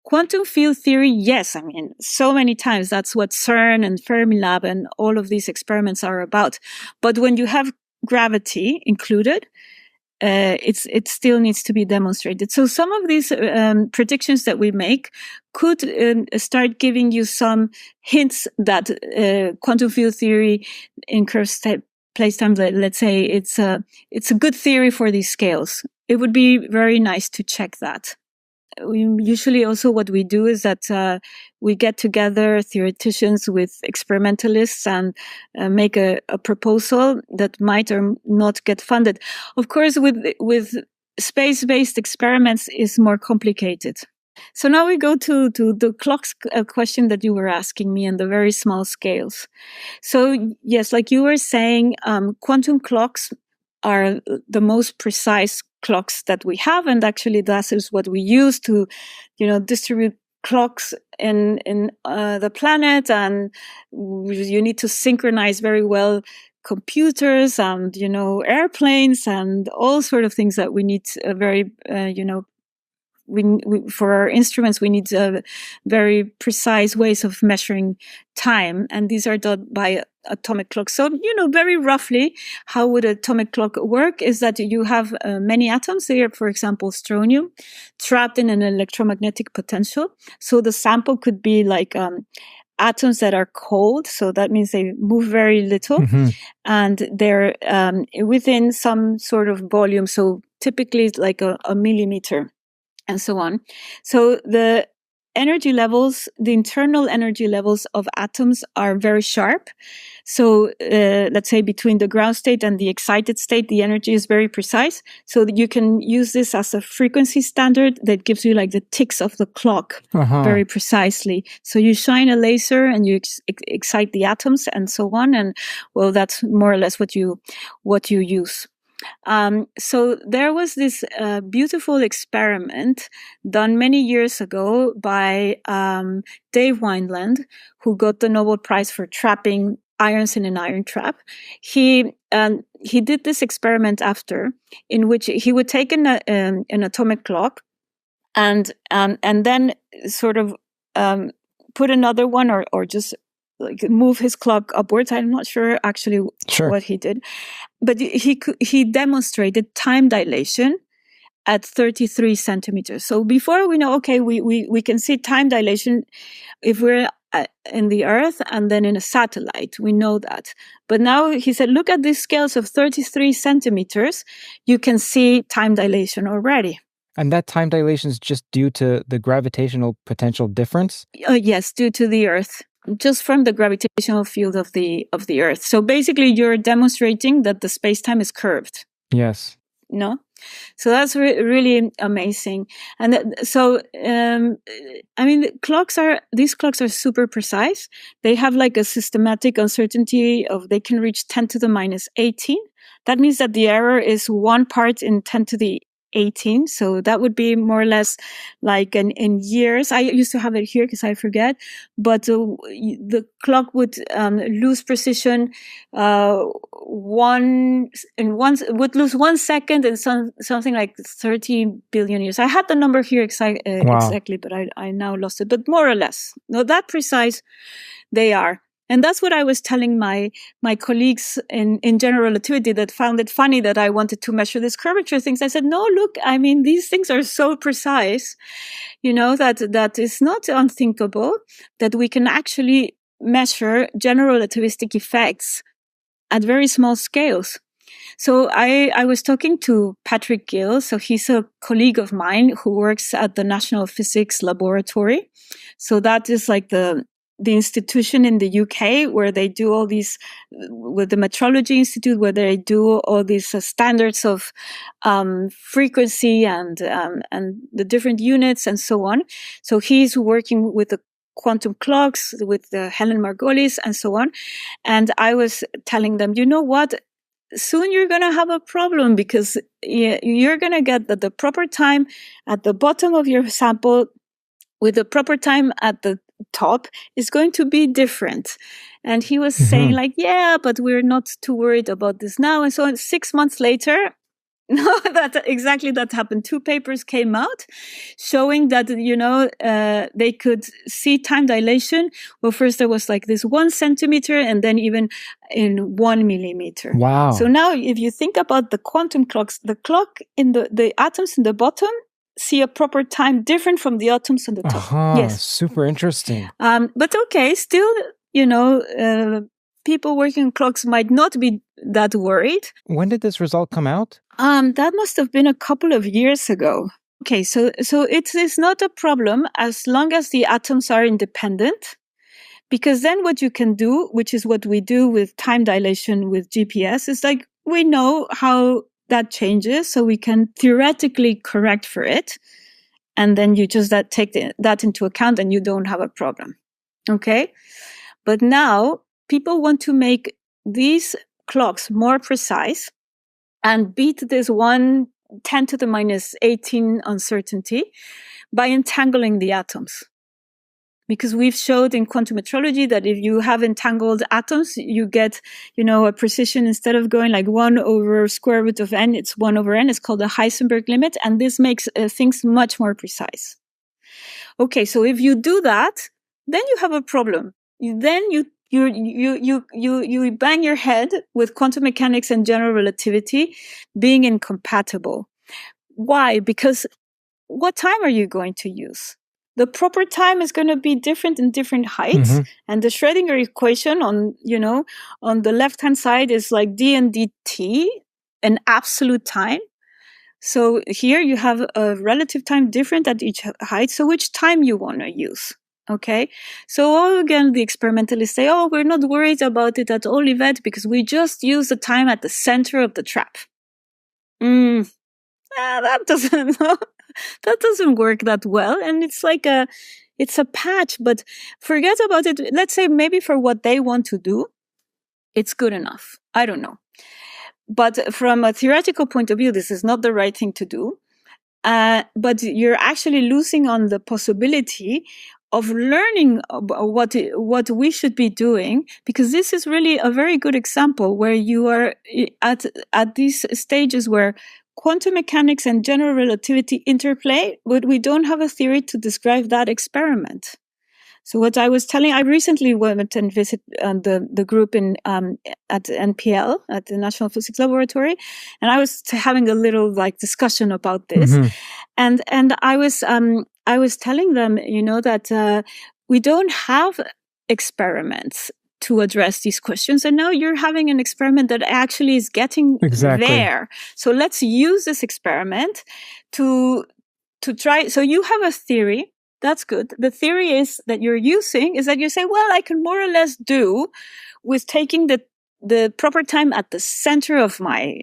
quantum field theory, yes. I mean, so many times that's what CERN and Fermilab and all of these experiments are about. But when you have gravity included, it still needs to be demonstrated. So some of these predictions that we make could start giving you some hints that quantum field theory in curved spacetime, let's say it's a good theory for these scales. It would be very nice to check that. We usually also what we do is that we get together theoreticians with experimentalists and make a proposal that might or not get funded. Of course, with space-based experiments is more complicated. So now we go to the clocks question that you were asking me and the very small scales. So yes, like you were saying, quantum clocks are the most precise clocks that we have, and actually that is what we use to, distribute clocks in the planet, and you need to synchronize very well computers and airplanes and all sort of things that we need very we for our instruments we need very precise ways of measuring time, and these are done by atomic clocks. So very roughly how would an atomic clock work is that you have many atoms here, for example strontium, trapped in an electromagnetic potential. So the sample could be like atoms that are cold, so that means they move very little, and they're within some sort of volume, so typically it's like a millimeter and so on. So the energy levels, the internal energy levels of atoms are very sharp. So let's say between the ground state and the excited state, the energy is very precise. So that you can use this as a frequency standard that gives you like the ticks of the clock very precisely. So you shine a laser and you excite the atoms and so on. And well, that's more or less what you use. So there was this beautiful experiment done many years ago by Dave Wineland, who got the Nobel Prize for trapping irons in an iron trap. He did this experiment after, in which he would take an atomic clock and then sort of put another one or just like move his clock upwards. I'm not sure actually what he did, but he demonstrated time dilation at 33 centimeters. So before we know, okay, we can see time dilation if we're in the Earth and then in a satellite. We know that. But now he said, look at these scales of 33 centimeters. You can see time dilation already. And that time dilation is just due to the gravitational potential difference? Yes, due to the Earth. Just from the gravitational field of the Earth. So basically, you're demonstrating that the space-time is curved. Yes. No? So that's really amazing. And so, I mean, these clocks are super precise. They have like a systematic uncertainty of, they can reach 10 to the minus 18. That means that the error is 1 part in 10 to the 18. So that would be more or less like in years. I used to have it here because I forget, but the clock would lose precision would lose 1 second in something like 30 billion years. I had the number here exactly, but I now lost it. But more or less, no, that precise they are. And that's what I was telling my colleagues in general relativity that found it funny that I wanted to measure this curvature things. I said, no, look, I mean, these things are so precise, that is not unthinkable that we can actually measure general relativistic effects at very small scales. So I was talking to Patrick Gill. So he's a colleague of mine who works at the National Physics Laboratory. So that is like the institution in the UK where they do all these, with the Metrology Institute, where they do all these standards of frequency and the different units and so on. So he's working with the quantum clocks, with the Helen Margolis and so on. And I was telling them, you know what? Soon you're going to have a problem because you're going to get the proper time at the bottom of your sample with the proper time at the top is going to be different. And he was saying like, yeah, but we're not too worried about this now. And so 6 months later, No, that happened. 2 papers came out showing that, they could see time dilation. Well, first there was like this 1 centimeter and then even in 1 millimeter. Wow. So now if you think about the quantum clocks, the clock in the atoms in the bottom see a proper time different from the atoms on the top. Yes. Super interesting. But okay, still, people working on clocks might not be that worried. When did this result come out? That must have been a couple of years ago. Okay, so it is not a problem as long as the atoms are independent, because then what you can do, which is what we do with time dilation with GPS, is like we know how that changes, so we can theoretically correct for it, and then you just take that into account, and you don't have a problem. Okay, but now people want to make these clocks more precise and beat this 10 to the minus 18 uncertainty by entangling the atoms. Because we've showed in quantum metrology that if you have entangled atoms, you get, a precision, instead of going like 1 over square root of n, it's 1 over n. It's called the Heisenberg limit. And this makes things much more precise. Okay, so if you do that, then you have a problem. Then you bang your head with quantum mechanics and general relativity being incompatible. Why? Because what time are you going to use? The proper time is going to be different in different heights. Mm-hmm. And the Schrödinger equation on the left-hand side is like d and dt, an absolute time. So here you have a relative time different at each height. So which time you want to use? Okay. So again, the experimentalists say, we're not worried about it at all, Ivette, because we just use the time at the center of the trap. That doesn't work that well. And it's like it's a patch, but forget about it. Let's say maybe for what they want to do, it's good enough. I don't know. But from a theoretical point of view, this is not the right thing to do. But you're actually losing on the possibility of learning what we should be doing, because this is really a very good example where you are at these stages where quantum mechanics and general relativity interplay, but we don't have a theory to describe that experiment. So what I was telling, I recently went and visited the group at NPL, at the National Physics Laboratory, and I was having a little discussion about this, mm-hmm. and I was telling them, that we don't have experiments to address these questions, and now you're having an experiment that actually is getting there. So let's use this experiment to try. So you have a theory. That's good. The theory is that you're using is that you say, well, I can more or less do with taking the proper time at the center of my,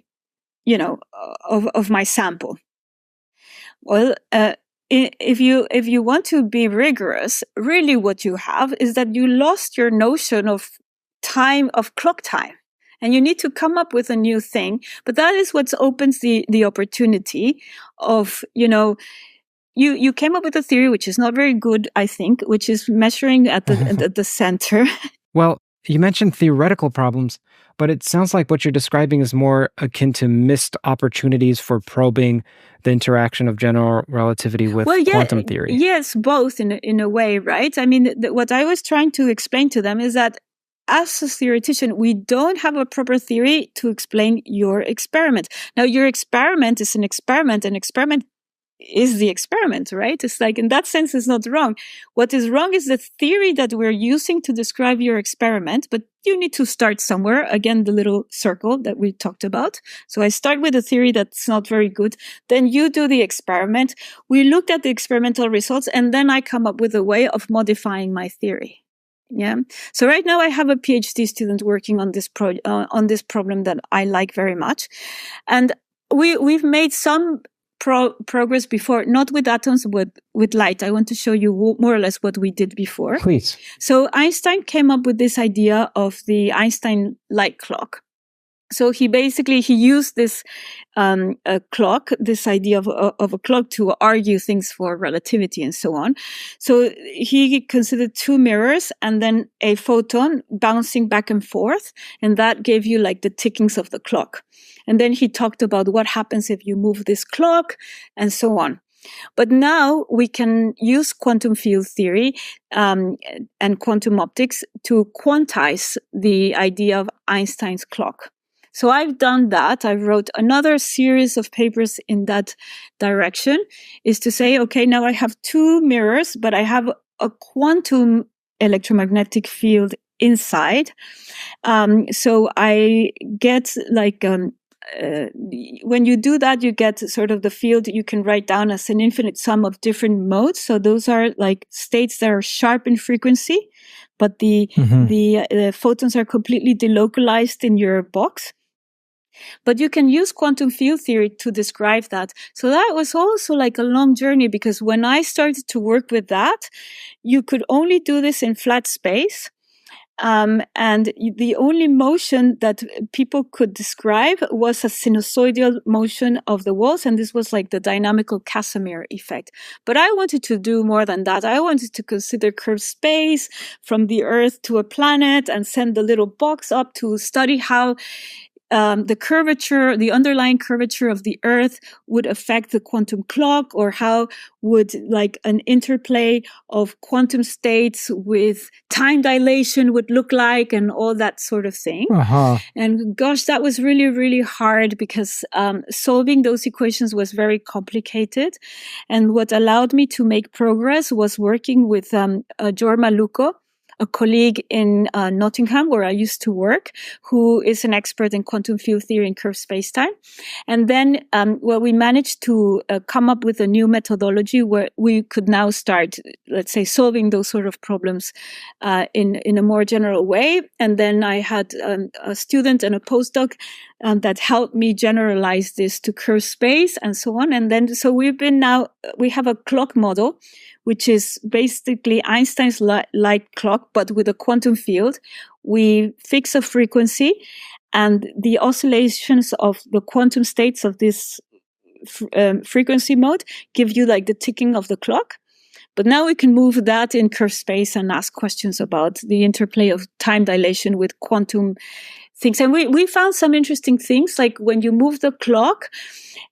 of my sample. Well, if you want to be rigorous, really what you have is that you lost your notion of time, of clock time. And you need to come up with a new thing. But that is what opens the opportunity of, You came up with a theory which is not very good, I think, which is measuring at the center. Well, you mentioned theoretical problems, but it sounds like what you're describing is more akin to missed opportunities for probing the interaction of general relativity with quantum theory. Yes, both in a way, right? I mean, what I was trying to explain to them is that as a theoretician, we don't have a proper theory to explain your experiment. Now, your experiment is an experiment. An experiment is the experiment, right? It's like, in that sense, it's not wrong. What is wrong is the theory that we're using to describe your experiment, but you need to start somewhere. Again, the little circle that we talked about. So I start with a theory that's not very good. Then you do the experiment. We looked at the experimental results, and then I come up with a way of modifying my theory. Yeah. So right now I have a PhD student working on this problem that I like very much. And we've made some progress before, not with atoms, but with light. I want to show you more or less what we did before. Please. So Einstein came up with this idea of the Einstein light clock. So he used this a clock, this idea of a clock, to argue things for relativity and so on. So he considered two mirrors and then a photon bouncing back and forth, and that gave you like the tickings of the clock. And then he talked about what happens if you move this clock and so on. But now we can use quantum field theory and quantum optics to quantize the idea of Einstein's clock. So I've done that. I wrote another series of papers in that direction, is to say, okay, now I have two mirrors, but I have a quantum electromagnetic field inside. So I get like, when you do that, you get sort of the field you can write down as an infinite sum of different modes. So those are like states that are sharp in frequency, but the photons are completely delocalized in your box. But you can use quantum field theory to describe that. So that was also like a long journey, because when I started to work with that, you could only do this in flat space. And the only motion that people could describe was a sinusoidal motion of the walls. And this was like the dynamical Casimir effect. But I wanted to do more than that. I wanted to consider curved space from the Earth to a planet and send the little box up to study how the curvature, the underlying curvature of the Earth would affect the quantum clock, or how would like an interplay of quantum states with time dilation would look like, and all that sort of thing. And gosh, that was really, really hard, because solving those equations was very complicated. And what allowed me to make progress was working with Jorma Luco, a colleague in Nottingham, where I used to work, who is an expert in quantum field theory and curved spacetime. And then, we managed to come up with a new methodology where we could now start, let's say, solving those sort of problems in a more general way. And then I had a student and a postdoc that helped me generalize this to curved space and so on. And then, so we have a clock model, which is basically Einstein's light clock, but with a quantum field. We fix a frequency, and the oscillations of the quantum states of this frequency mode give you like the ticking of the clock. But now we can move that in curved space and ask questions about the interplay of time dilation with quantum things. And we found some interesting things, like when you move the clock,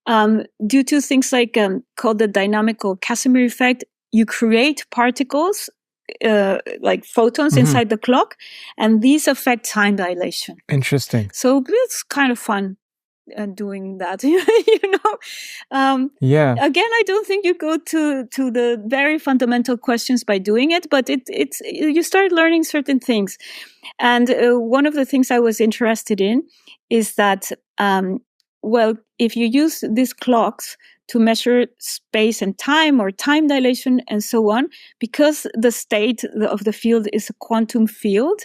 due to things like called the dynamical Casimir effect, you create particles like photons inside the clock, and these affect time dilation. Interesting. So it's kind of fun doing that, you know. Yeah. Again, I don't think you go to the very fundamental questions by doing it, but it's you start learning certain things. And one of the things I was interested in is that, if you use these clocks to measure space and time, or time dilation and so on, because the state of the field is a quantum field,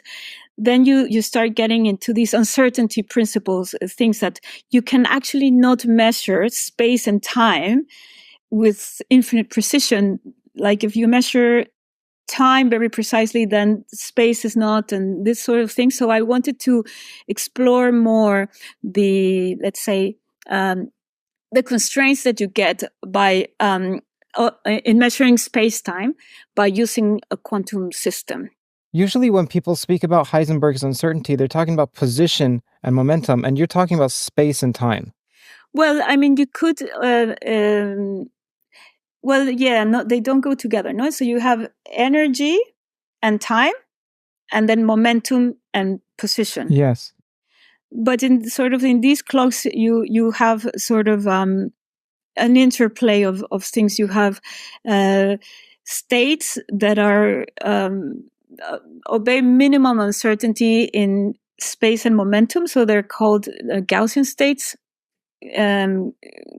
then you start getting into these uncertainty principles, things that you can actually not measure space and time with infinite precision. Like if you measure time very precisely, then space is not, and this sort of thing. So I wanted to explore more the, let's say, the constraints that you get by in measuring space-time by using a quantum system. Usually when people speak about Heisenberg's uncertainty, they're talking about position and momentum, and you're talking about space and time. Well, I mean, you could, they don't go together, no? So you have energy and time, and then momentum and position. Yes. But in these clocks, you have sort of an interplay of things. You have states that are obey minimum uncertainty in space and momentum, so they're called Gaussian states,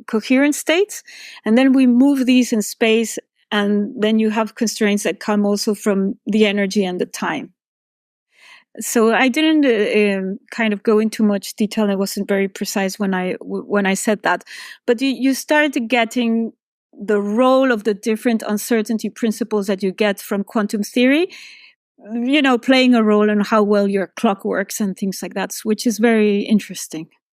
coherent states. And then we move these in space, and then you have constraints that come also from the energy and the time. So I didn't kind of go into much detail. I wasn't very precise when I said that. But you started getting the role of the different uncertainty principles that you get from quantum theory playing a role in how well your clock works and things like that, which is very interesting.